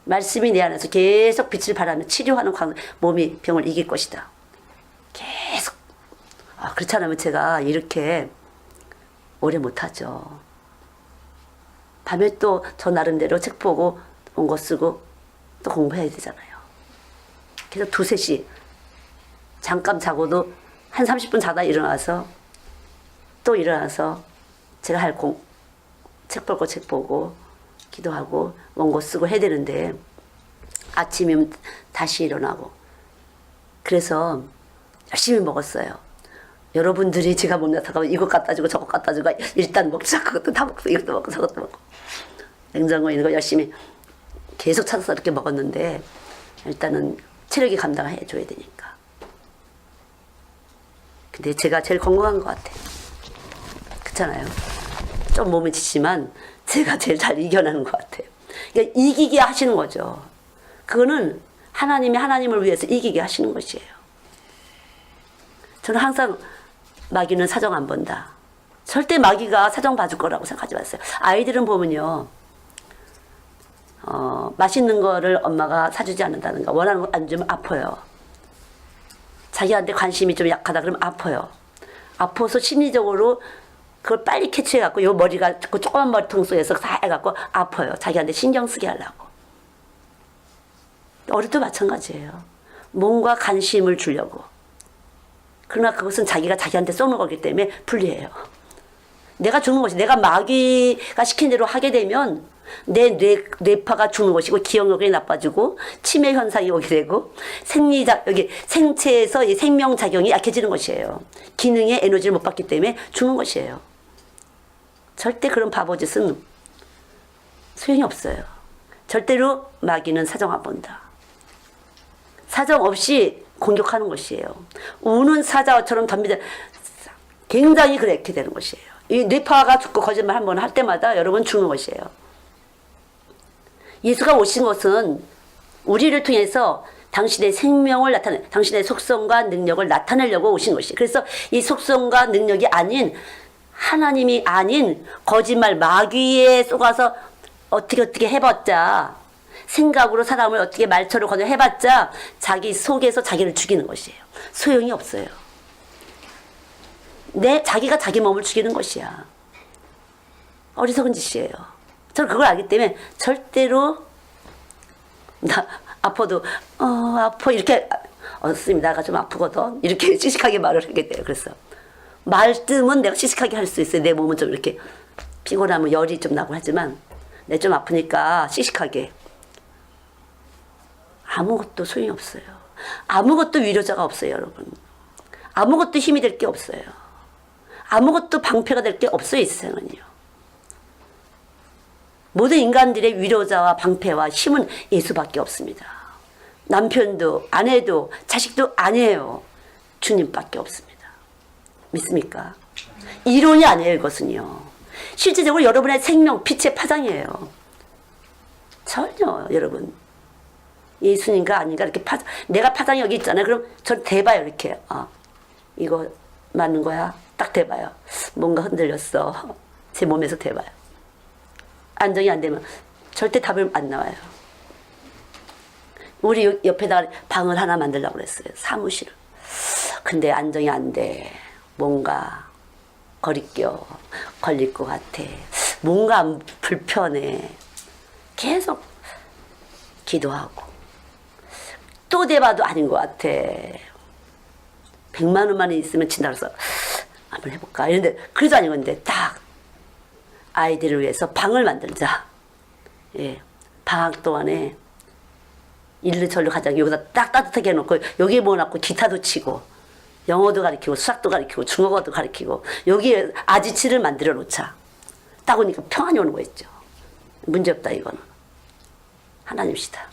말씀이 내 안에서 계속 빛을 발하며 치료하는 몸이 병을 이길 것이다. 계속. 아, 그렇지 않으면 제가 이렇게 오래 못하죠. 밤에 또 저 나름대로 책 보고 온 거 쓰고 또 공부해야 되잖아요. 그래서 2, 3시 잠깐 자고도 한 30분 자다 일어나서 또 일어나서 제가 할 책 볼 거 책 보고 기도하고 원고 쓰고 해야 되는데 아침이면 다시 일어나고. 그래서 열심히 먹었어요. 여러분들이 제가 못 나타가고 이것 갖다 주고 저것 갖다 주고 일단 먹자. 그것도 다 먹고 이것도 먹고 저것도 먹고 냉장고에 있는 거 열심히 계속 찾아서 이렇게 먹었는데 일단은 체력이 감당해 줘야 되니까. 근데 제가 제일 건강한 것 같아요. 그렇잖아요. 좀 몸이 지치지만 제가 제일 잘 이겨내는 것 같아요. 그러니까 이기게 하시는 거죠. 그거는 하나님이 하나님을 위해서 이기게 하시는 것이에요. 저는 항상 마귀는 사정 안 본다. 절대 마귀가 사정 봐줄 거라고 생각하지 마세요. 아이들은 보면요, 맛있는 거를 엄마가 사주지 않는다든가 원하는 거 안 주면 아파요. 자기한테 관심이 좀 약하다 그러면 아파요. 아파서 심리적으로 그걸 빨리 캐치해갖고 요 머리가 그 조그만 머리통 속에서 다 해갖고 아파요. 자기한테 신경 쓰게 하려고. 어릴 때 마찬가지예요. 뭔가 관심을 주려고. 그러나 그것은 자기가 자기한테 쏘는 거기 때문에 불리해요. 내가 죽는 것이, 내가 마귀가 시킨 대로 하게 되면 내 뇌파가 죽는 것이고 기억력이 나빠지고 치매 현상이 오게 되고 여기 생체에서 이 생명작용이 약해지는 것이에요. 기능의 에너지를 못 받기 때문에 죽는 것이에요. 절대 그런 바보짓은 소용이 없어요. 절대로 마귀는 사정 안 본다. 사정 없이 공격하는 것이에요. 우는 사자처럼 덤비다. 굉장히 그렇게 되는 것이에요. 이 뇌파가 죽고 거짓말 한 번 할 때마다 여러분 죽는 것이에요. 예수가 오신 것은 우리를 통해서 당신의 생명을 당신의 속성과 능력을 나타내려고 오신 것이에요. 그래서 이 속성과 능력이 아닌, 하나님이 아닌 거짓말 마귀에 속아서 어떻게 해봤자 생각으로 사람을 어떻게 말처럼 거저 해봤자 자기 속에서 자기를 죽이는 것이에요. 소용이 없어요. 자기가 자기 몸을 죽이는 것이야. 어리석은 짓이에요. 저는 그걸 알기 때문에 절대로 나 아파도 아파 이렇게 선생님 나가 좀 아프거든 이렇게 씩씩하게 말을 하게 돼요. 그래서 말씀은 내가 씩씩하게 할 수 있어요. 내 몸은 좀 이렇게 피곤하면 열이 좀 나고 하지만 내 좀 아프니까 씩씩하게. 아무것도 소용이 없어요. 아무것도 위로자가 없어요, 여러분. 아무것도 힘이 될 게 없어요. 아무것도 방패가 될 게 없어요, 이 세상은요. 모든 인간들의 위로자와 방패와 힘은 예수밖에 없습니다. 남편도 아내도 자식도 아니에요. 주님밖에 없습니다. 믿습니까? 이론이 아니에요, 이것은요. 실제적으로 여러분의 생명, 빛의 파장이에요. 전혀, 여러분. 예수님과 아닌가 이렇게 내가 파장이 여기 있잖아요. 그럼 전 대봐요, 이렇게. 이거 맞는 거야? 딱 대봐요. 뭔가 흔들렸어. 제 몸에서 대봐요. 안정이 안 되면 절대 답을 안 나와요. 우리 옆에다가 방을 하나 만들려고 그랬어요. 사무실을. 근데 안정이 안 돼. 뭔가 걸릴 것 같아. 뭔가 불편해. 계속 기도하고. 또 대봐도 아닌 것 같아. 100만 원만 있으면 친다 그래서 한번 해볼까. 이런데 그래도 아닌 건데 딱 아이들을 위해서 방을 만들자. 예. 방학 동안에 일로 절로 가자. 여기다 딱 따뜻하게 해놓고 여기에 모아놓고 기타도 치고 영어도 가르치고 수학도 가르치고 중국어도 가르치고 여기에 아지치를 만들어 놓자. 딱 오니까 평안이 오는 거 있죠. 문제없다 이거는. 하나님이시다.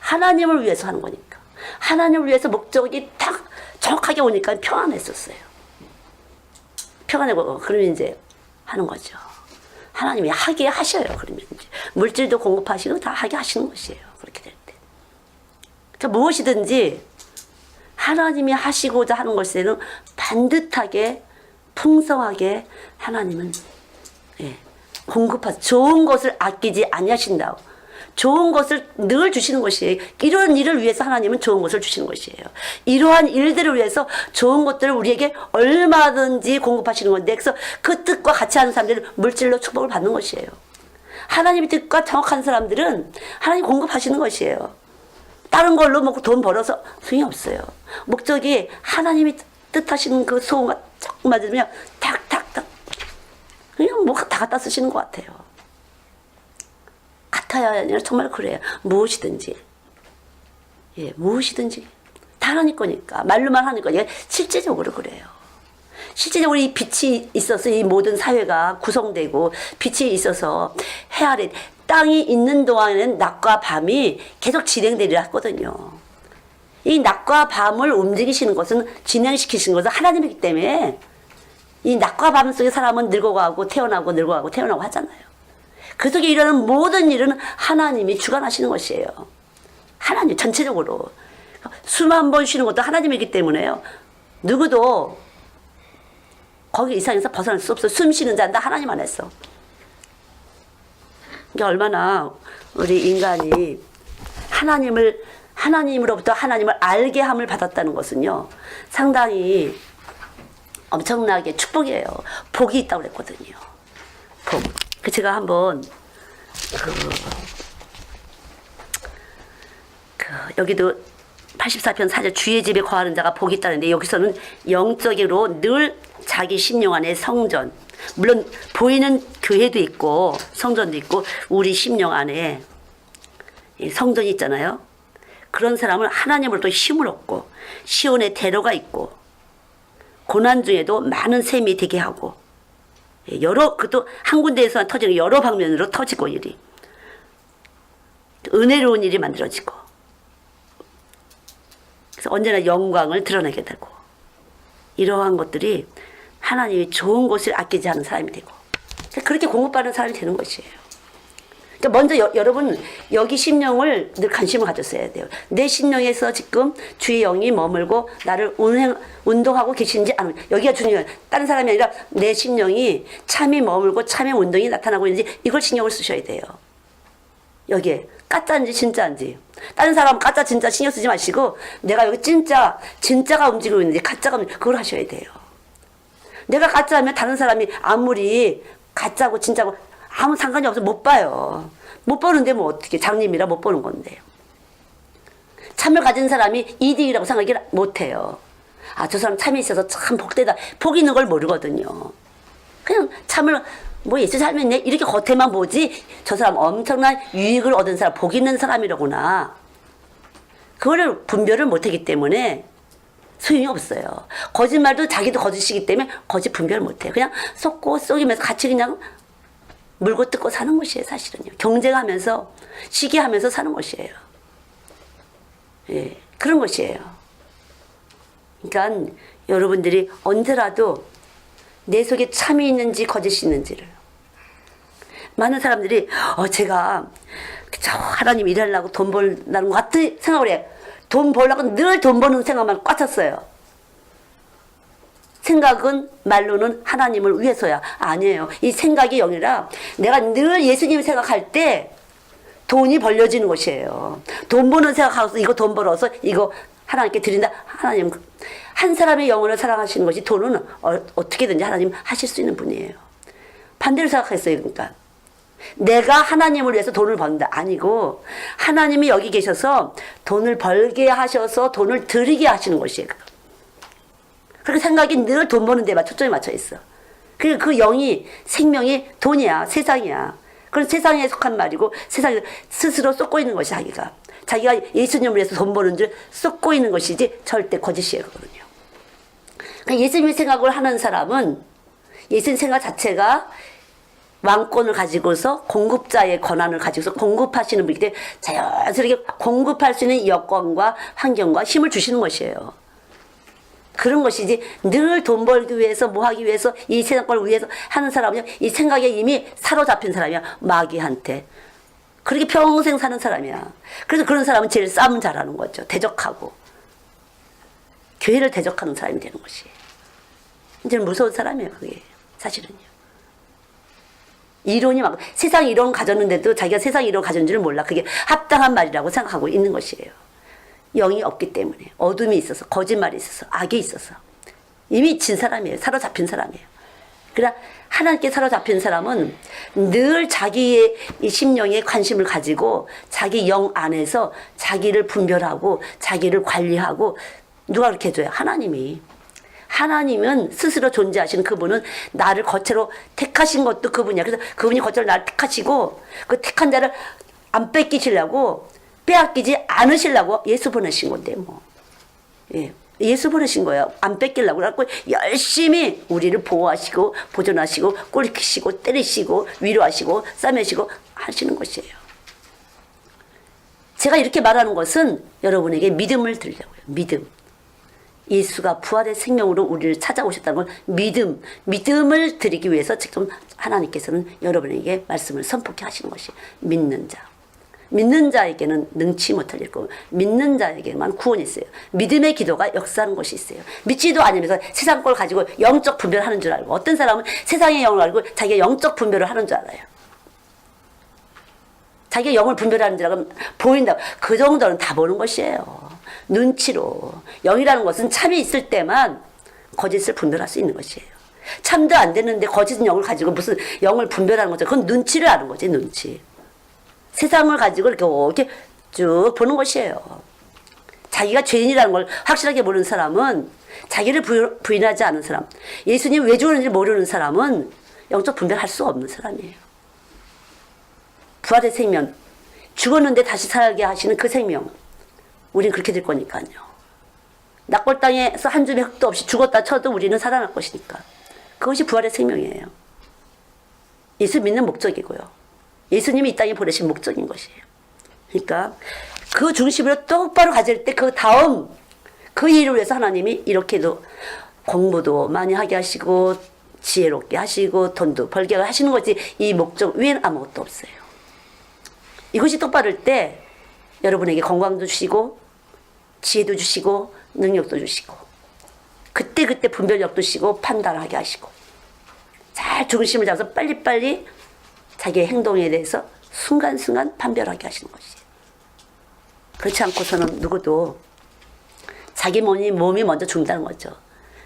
하나님을 위해서 하는 거니까. 하나님을 위해서 목적이 딱 정확하게 오니까 평안했었어요. 평안하고 그러면 이제 하는 거죠. 하나님이 하게 하셔요. 그러면 이제 물질도 공급하시고 다 하게 하시는 것이에요. 그렇게 될 때. 그러니까 무엇이든지 하나님이 하시고자 하는 것에는 반듯하게 풍성하게 하나님은 공급하시. 좋은 것을 아끼지 아니하신다고. 좋은 것을 늘 주시는 것이에요. 이런 일을 위해서 하나님은 좋은 것을 주시는 것이에요. 이러한 일들을 위해서 좋은 것들을 우리에게 얼마든지 공급하시는 건데 그래서 그 뜻과 같이 하는 사람들은 물질로 축복을 받는 것이에요. 하나님의 뜻과 정확한 사람들은 하나님 공급하시는 것이에요. 다른 걸로 먹고 돈 벌어서 소용이 없어요. 목적이 하나님이 뜻하시는 그 소원과 딱 맞으면 탁탁탁 그냥 뭐 다 갖다 쓰시는 것 같아요. 같아야 아니라 정말 그래요. 무엇이든지. 예, 무엇이든지. 다 하나님 거니까. 말로만 하는 거니까. 실제적으로 그래요. 실제적으로 이 빛이 있어서 이 모든 사회가 구성되고 빛이 있어서 해 아래 땅이 있는 동안에는 낮과 밤이 계속 진행되리라 했거든요. 이 낮과 밤을 움직이시는 것은 진행시키시는 것은 하나님이기 때문에 이 낮과 밤 속에 사람은 늙어가고 태어나고 늙어가고 태어나고 하잖아요. 그 속에 일어나는 모든 일은 하나님이 주관하시는 것이에요. 하나님 전체적으로. 숨 한 번 쉬는 것도 하나님이기 때문에요. 누구도 거기 이상에서 벗어날 수 없어. 숨 쉬는 자는 다 하나님 안에서. 이게 얼마나 우리 인간이 하나님으로부터 하나님을 알게 함을 받았다는 것은요. 상당히 엄청나게 축복이에요. 복이 있다고 그랬거든요. 복. 제가 한번 여기도 84편 4절 주의 집에 거하는 자가 복이 있다는데 여기서는 영적으로 늘 자기 심령 안에 성전 물론 보이는 교회도 있고 성전도 있고 우리 심령 안에 성전이 있잖아요. 그런 사람은 하나님으로부터 힘을 얻고 시온의 대로가 있고 고난 중에도 많은 셈이 되게 하고 그것도 한 군데에서 터지는 여러 방면으로 터지고 일이 은혜로운 일이 만들어지고 그래서 언제나 영광을 드러내게 되고 이러한 것들이 하나님이 좋은 것을 아끼지 않은 사람이 되고 그렇게 공급받는 사람이 되는 것이에요. 그러니까 먼저 여러분 여기 심령을 늘 관심을 가졌어야 돼요. 내 심령에서 지금 주의 영이 머물고 나를 운동하고 계신지 아니면 여기가 중요해요. 다른 사람이 아니라 내 심령이 참이 머물고 참의 운동이 나타나고 있는지 이걸 신경을 쓰셔야 돼요. 여기에 가짜인지 진짜인지. 다른 사람은 가짜 진짜 신경 쓰지 마시고 내가 여기 진짜가 움직이고 있는지 가짜가 그걸 하셔야 돼요. 내가 가짜면 다른 사람이 아무리 가짜고 진짜고 아무 상관이 없어 못 봐요. 못 보는데 뭐 어떻게 장님이라 못 보는 건데요. 참을 가진 사람이 이득이라고 생각을 못해요. 아, 저 사람 참이 있어서 참 복되다. 복 있는 걸 모르거든요. 그냥 참을 뭐 예수 살면네 이렇게 겉에만 보지 저 사람 엄청난 유익을 얻은 사람 복 있는 사람이라구나. 그거를 분별을 못하기 때문에 소용이 없어요. 거짓말도 자기도 거짓이기 때문에 거짓 분별 못해요. 그냥 속고 속이면서 같이 그냥 물고 뜯고 사는 것이에요. 사실은요. 경쟁하면서 시기하면서 사는 것이에요. 예, 그런 것이에요. 그러니까 여러분들이 언제라도 내 속에 참이 있는지 거짓이 있는지를 많은 사람들이 제가 저 하나님 일하려고 돈 벌라는 것 같은 생각을 해요. 돈 벌려고 늘 돈 버는 생각만 꽉 찼어요. 생각은 말로는 하나님을 위해서야. 아니에요. 이 생각이 영이라 내가 늘 예수님 생각할 때 돈이 벌려지는 것이에요. 돈 버는 생각하고서 이거 돈 벌어서 이거 하나님께 드린다. 하나님 한 사람의 영혼을 사랑하시는 것이 돈은 어떻게든지 하나님 하실 수 있는 분이에요. 반대로 생각했어요. 그러니까 내가 하나님을 위해서 돈을 번다. 아니고 하나님이 여기 계셔서 돈을 벌게 하셔서 돈을 드리게 하시는 것이에요. 그렇게 생각이 늘 돈 버는 데만 초점이 맞춰 있어. 그리고 그 영이 생명이 돈이야. 세상이야. 그런 세상에 속한 말이고 세상에 스스로 쏟고 있는 것이 자기가 예수님을 위해서 돈 버는 줄 쏟고 있는 것이지 절대 거짓이에요. 그거는요. 그러니까 예수님의 생각을 하는 사람은 예수님 생각 자체가 왕권을 가지고서 공급자의 권한을 가지고서 공급하시는 분이기 때문에 자연스럽게 공급할 수 있는 여건과 환경과 힘을 주시는 것이에요. 그런 것이지 늘 돈 벌기 위해서 뭐 하기 위해서 이 세상 걸 위해서 하는 사람은 이 생각에 이미 사로잡힌 사람이야. 마귀한테. 그렇게 평생 사는 사람이야. 그래서 그런 사람은 제일 싸움 잘하는 거죠. 대적하고. 교회를 대적하는 사람이 되는 것이. 이제는 무서운 사람이에요. 그게 사실은요. 이론이 막 세상 이론 가졌는데도 자기가 세상 이론 가진 줄을 몰라. 그게 합당한 말이라고 생각하고 있는 것이에요. 영이 없기 때문에 어둠이 있어서 거짓말이 있어서 악이 있어서 이미 진 사람이에요. 사로잡힌 사람이에요. 그러나 하나님께 사로잡힌 사람은 늘 자기의 이 심령에 관심을 가지고 자기 영 안에서 자기를 분별하고 자기를 관리하고 누가 그렇게 해줘요? 하나님이. 하나님은 스스로 존재하시는 그분은 나를 거처로 택하신 것도 그분이야. 그래서 그분이 거처로 나를 택하시고 그 택한 자를 안 뺏기시려고 빼앗기지 않으시려고 예수 보내신 건데 뭐. 예. 예수 보내신 거예요. 안 뺏기려고. 그래갖고 열심히 우리를 보호하시고 보존하시고 꼴키시고 때리시고 위로하시고 싸매시고 하시는 것이에요. 제가 이렇게 말하는 것은 여러분에게 믿음을 드리려고요. 믿음. 예수가 부활의 생명으로 우리를 찾아오셨다는 걸 믿음을 드리기 위해서 지금 하나님께서는 여러분에게 말씀을 선포케 하시는 것이 믿는 자. 믿는 자에게는 능치 못할 일이고 믿는 자에게만 구원이 있어요. 믿음의 기도가 역사하는 것이 있어요. 믿지도 않으면서 세상 걸 가지고 영적 분별하는 줄 알고 어떤 사람은 세상의 영을 알고 자기가 영적 분별을 하는 줄 알아요. 자기가 영을 분별하는 줄 알고 보인다. 그 정도는 다 보는 것이에요. 눈치로. 영이라는 것은 참이 있을 때만 거짓을 분별할 수 있는 것이에요. 참도 안 되는데 거짓 영을 가지고 무슨 영을 분별하는 거죠. 그건 눈치를 아는 거지. 눈치. 세상을 가지고 이렇게 쭉 보는 것이에요. 자기가 죄인이라는 걸 확실하게 모르는 사람은 자기를 부인하지 않은 사람, 예수님 왜 죽었는지 모르는 사람은 영적 분별할 수 없는 사람이에요. 부활의 생명, 죽었는데 다시 살게 하시는 그 생명, 우린 그렇게 될 거니까요. 낙골 땅에서 한 줌의 흙도 없이 죽었다 쳐도 우리는 살아날 것이니까. 그것이 부활의 생명이에요. 예수 믿는 목적이고요. 예수님이 이 땅에 보내신 목적인 것이에요. 그러니까 그 중심으로 똑바로 가질 때 그 다음 그 일을 위해서 하나님이 이렇게도 공부도 많이 하게 하시고 지혜롭게 하시고 돈도 벌게 하시는 거지 이 목적 위에는 아무것도 없어요. 이것이 똑바를 때 여러분에게 건강도 주시고 지혜도 주시고 능력도 주시고 그때 분별력도 주시고 판단하게 하시고 잘 중심을 잡아서 빨리빨리 자기의 행동에 대해서 순간순간 판별하게 하시는 것이에요. 그렇지 않고서는 누구도 자기 몸이 먼저 죽는다는 거죠.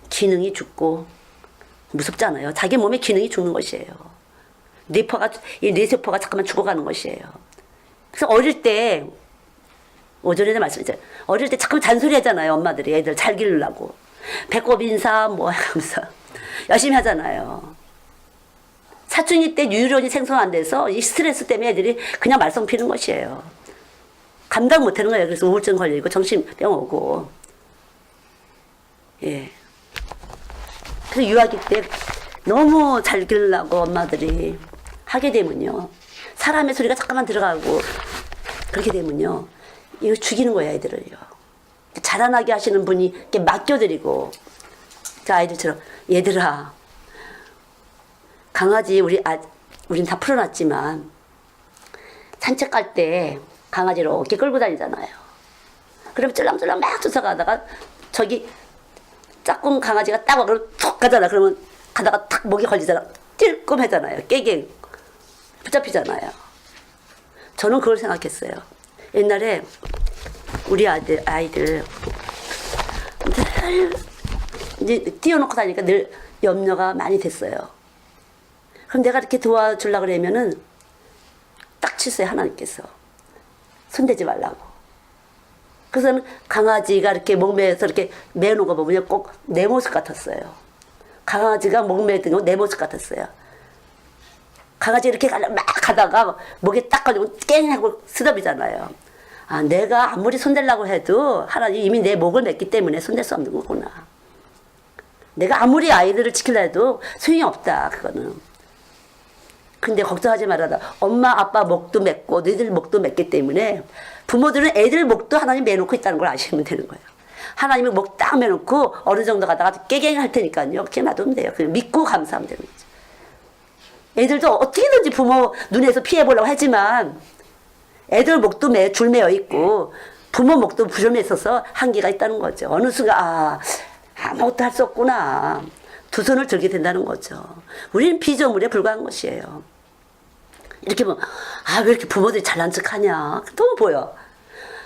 기능이 죽고 무섭잖아요. 자기 몸의 기능이 죽는 것이에요. 이 뇌세포가 잠깐만 죽어가는 것이에요. 그래서 어릴 때 오전에도 말씀드렸죠. 어릴 때 자꾸 잔소리 하잖아요. 엄마들이 애들 잘 기르려고. 배꼽 인사 뭐 하면서 열심히 하잖아요. 사춘기 때 뉴런이 생성 안 돼서 이 스트레스 때문에 애들이 그냥 말썽 피는 것이에요. 감당 못 하는 거예요. 그래서 우울증 걸리고 정신병 오고. 예. 그래서 유아기 때 너무 잘 기르려고 엄마들이 하게 되면요. 사람의 소리가 잠깐만 들어가고 그렇게 되면요. 이거 죽이는 거예요, 애들을요. 자라나게 하시는 분이 이렇게 맡겨드리고, 그 아이들처럼, 얘들아, 강아지, 우린 다 풀어놨지만, 산책 갈 때 강아지를 어깨 끌고 다니잖아요. 그러면 쫄랑쫄랑 막 쫓아가다가, 저기, 짝꿍 강아지가 딱 와서 툭 가잖아. 그러면 가다가 탁 목이 걸리잖아. 찔끔 하잖아요. 깨갱. 붙잡히잖아요. 저는 그걸 생각했어요. 옛날에 우리 아이들 늘 이제 띄워놓고 다니까 늘 염려가 많이 됐어요. 그럼 내가 이렇게 도와주려고 그러면은 딱 치세요. 하나님께서 손대지 말라고. 그래서 강아지가 이렇게 목매서 이렇게 매놓은 거 보면 꼭 내 모습 같았어요. 강아지가 목매든 거 내 모습 같았어요. 강아지 이렇게 막 가다가 목에 딱 걸리고 깽 하고 쓰러지잖아요. 아, 내가 아무리 손대려고 해도 하나님 이미 내 목을 맸기 때문에 손댈 수 없는 거구나. 내가 아무리 아이들을 지키려 해도 소용이 없다, 그거는. 근데 걱정하지 말아라. 엄마, 아빠 목도 맸고 너희들 목도 맸기 때문에 부모들은 애들 목도 하나님 매놓고 있다는 걸 아시면 되는 거예요. 하나님이 목 딱 매놓고 어느 정도 가다가 깨갱 할 테니까요. 그냥 놔두면 돼요. 그냥 믿고 감사하면 되는 거죠. 애들도 어떻게든지 부모 눈에서 피해보려고 하지만 애들 목도 줄매어 있고 부모 목도 줄매 있어서 한계가 있다는 거죠. 어느 순간 아무것도 할 수 없구나. 두 손을 들게 된다는 거죠. 우리는 피조물에 불과한 것이에요. 이렇게 보면 왜 이렇게 부모들이 잘난 척하냐. 너무 보여.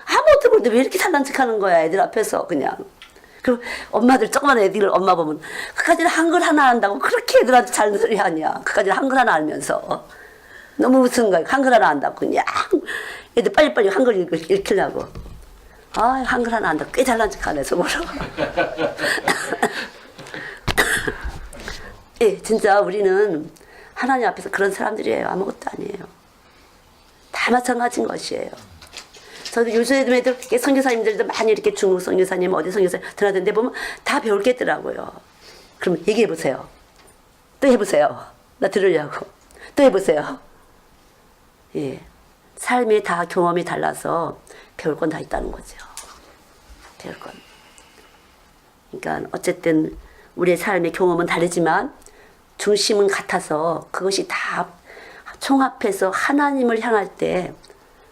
아무것도 모르는데 왜 이렇게 잘난 척하는 거야. 애들 앞에서 그냥. 그리고 엄마들 조그만 애들 엄마 보면 그까지는 한글 하나 안다고 그렇게 애들한테 잘난 소리 하냐. 그까지는 한글 하나 알면서. 너무 무슨 거야. 한글 하나 안다고 그냥 애들 빨리빨리 한글 읽히려고. 한글 하나 안다고 꽤 잘난 척하네 속으로. 예, 진짜 우리는 하나님 앞에서 그런 사람들이에요. 아무것도 아니에요. 다 마찬가지인 것이에요. 저도 요즘에도 선교사님들도 많이 이렇게 중국 선교사님, 어디 선교사님 드나드는데 보면 다 배울 게 있더라고요. 그럼 얘기해 보세요. 또 해보세요. 나 들으려고. 또 해보세요. 예. 삶이 다 경험이 달라서 배울 건 다 있다는 거죠. 배울 건. 그러니까 어쨌든 우리의 삶의 경험은 다르지만 중심은 같아서 그것이 다 총합해서 하나님을 향할 때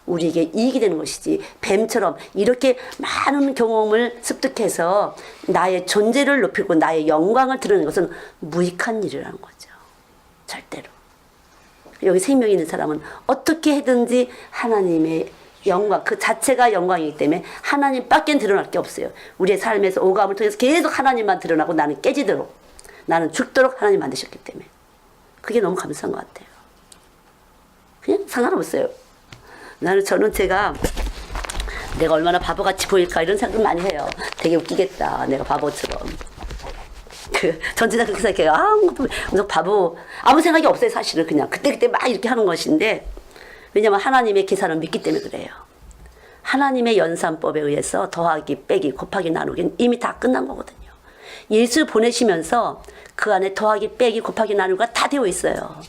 우리에게 이익이 되는 것이지, 뱀처럼 이렇게 많은 경험을 습득해서 나의 존재를 높이고 나의 영광을 드러내는 것은 무익한 일이라는 거죠. 절대로. 여기 생명이 있는 사람은 어떻게 해든지 하나님의 영광, 그 자체가 영광이기 때문에 하나님밖에 드러날 게 없어요. 우리의 삶에서 오감을 통해서 계속 하나님만 드러나고 나는 깨지도록, 나는 죽도록 하나님 만드셨기 때문에. 그게 너무 감사한 것 같아요. 그냥 상관없어요. 저는 제가 내가 얼마나 바보같이 보일까 이런 생각 많이 해요. 되게 웃기겠다. 내가 바보처럼. 전체다 그렇게 생각해요. 무슨 바보. 아무 생각이 없어요, 사실은. 그냥 그때그때 막 이렇게 하는 것인데, 왜냐면 하나님의 계산을 믿기 때문에 그래요. 하나님의 연산법에 의해서 더하기, 빼기, 곱하기, 나누기는 이미 다 끝난 거거든요. 예수 보내시면서 그 안에 더하기, 빼기, 곱하기, 나누기가 다 되어 있어요.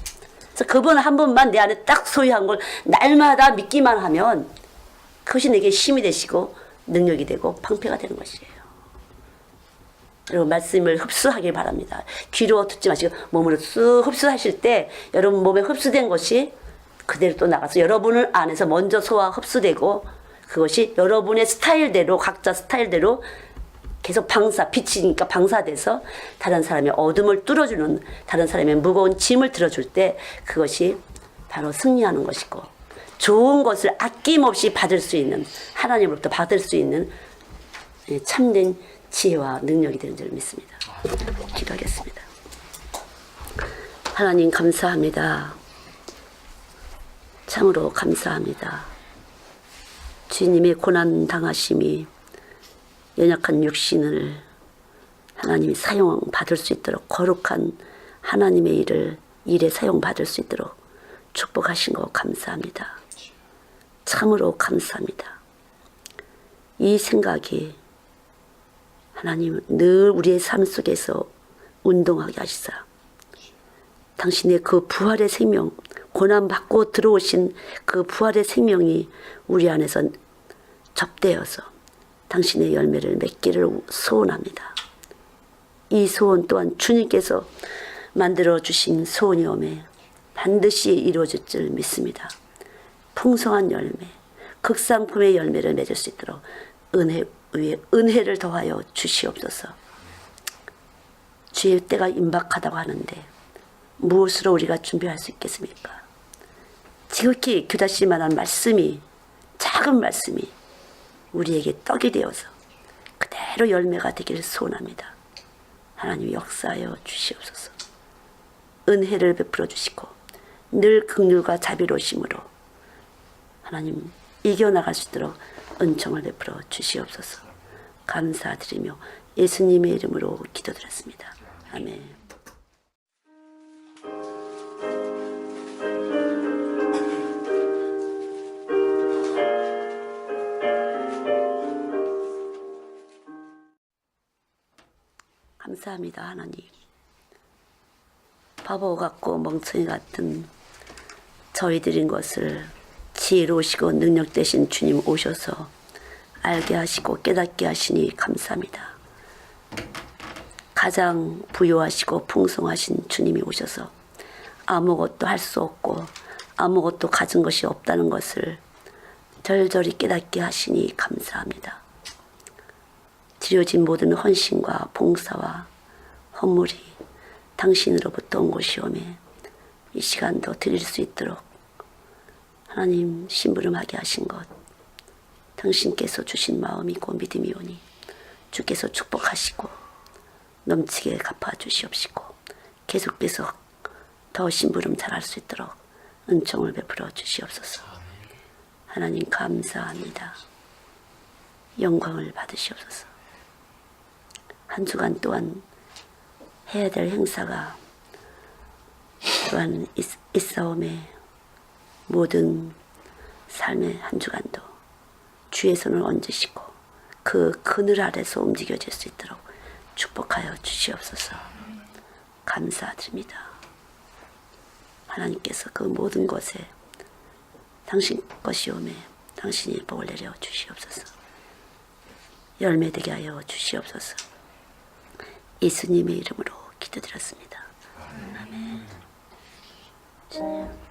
그래서 그분 한 분만 내 안에 딱 소유한 걸 날마다 믿기만 하면 그것이 내게 힘이 되시고 능력이 되고 방패가 되는 것이에요. 여러분 말씀을 흡수하길 바랍니다. 귀로 듣지 마시고 몸으로 쑥 흡수하실 때 여러분 몸에 흡수된 것이 그대로 또 나가서 여러분을 안에서 먼저 소화 흡수되고 그것이 여러분의 스타일대로 각자 스타일대로 계속 빛이니까 방사돼서 다른 사람의 어둠을 뚫어주는, 다른 사람의 무거운 짐을 들어줄 때 그것이 바로 승리하는 것이고, 좋은 것을 아낌없이 받을 수 있는, 하나님으로부터 받을 수 있는 참된 지혜와 능력이 되는 줄 믿습니다. 기도하겠습니다. 하나님 감사합니다. 참으로 감사합니다. 주님의 고난 당하심이 연약한 육신을 하나님이 사용받을 수 있도록 거룩한 하나님의 일에 사용받을 수 있도록 축복하신 거 감사합니다. 참으로 감사합니다. 이 생각이 하나님 늘 우리의 삶 속에서 운동하게 하시사 당신의 그 부활의 생명, 고난받고 들어오신 그 부활의 생명이 우리 안에서 접대어서 당신의 열매를 맺기를 소원합니다. 이 소원 또한 주님께서 만들어주신 소원이오매 반드시 이루어질 줄 믿습니다. 풍성한 열매, 극상품의 열매를 맺을 수 있도록 은혜 위에 은혜를 더하여 주시옵소서. 주의 때가 임박하다고 하는데 무엇으로 우리가 준비할 수 있겠습니까? 지극히 규다씨만한 말씀이, 작은 말씀이 우리에게 떡이 되어서 그대로 열매가 되기를 소원합니다. 하나님 역사하여 주시옵소서. 은혜를 베풀어 주시고 늘 긍휼과 자비로우심으로 하나님 이겨나갈 수 있도록 은총을 베풀어 주시옵소서. 감사드리며 예수님의 이름으로 기도드렸습니다. 아멘. 감사합니다. 하나님. 바보 같고 멍청이 같은 저희들인 것을 지혜로우시고 능력 되신 주님 오셔서 알게 하시고 깨닫게 하시니 감사합니다. 가장 부유하시고 풍성하신 주님이 오셔서 아무것도 할 수 없고 아무것도 가진 것이 없다는 것을 절절히 깨닫게 하시니 감사합니다. 드려진 모든 헌신과 봉사와 헌물이 당신으로부터 온 것이오매 이 시간도 드릴 수 있도록 하나님 심부름하게 하신 것 당신께서 주신 마음이고 믿음이 오니 주께서 축복하시고 넘치게 갚아주시옵시고 계속해서 더 심부름 잘할 수 있도록 은총을 베풀어 주시옵소서. 하나님 감사합니다. 영광을 받으시옵소서. 한 주간 또한 해야 될 행사가 또한 있사오매 모든 삶의 한 주간도 주의 손을 얹으시고 그 그늘 아래서 움직여질 수 있도록 축복하여 주시옵소서. 감사드립니다. 하나님께서 그 모든 것에 당신 것이오매 당신이 복을 내려 주시옵소서. 열매되게 하여 주시옵소서. 예수님의 이름으로 기도드렸습니다. 아멘. 주님.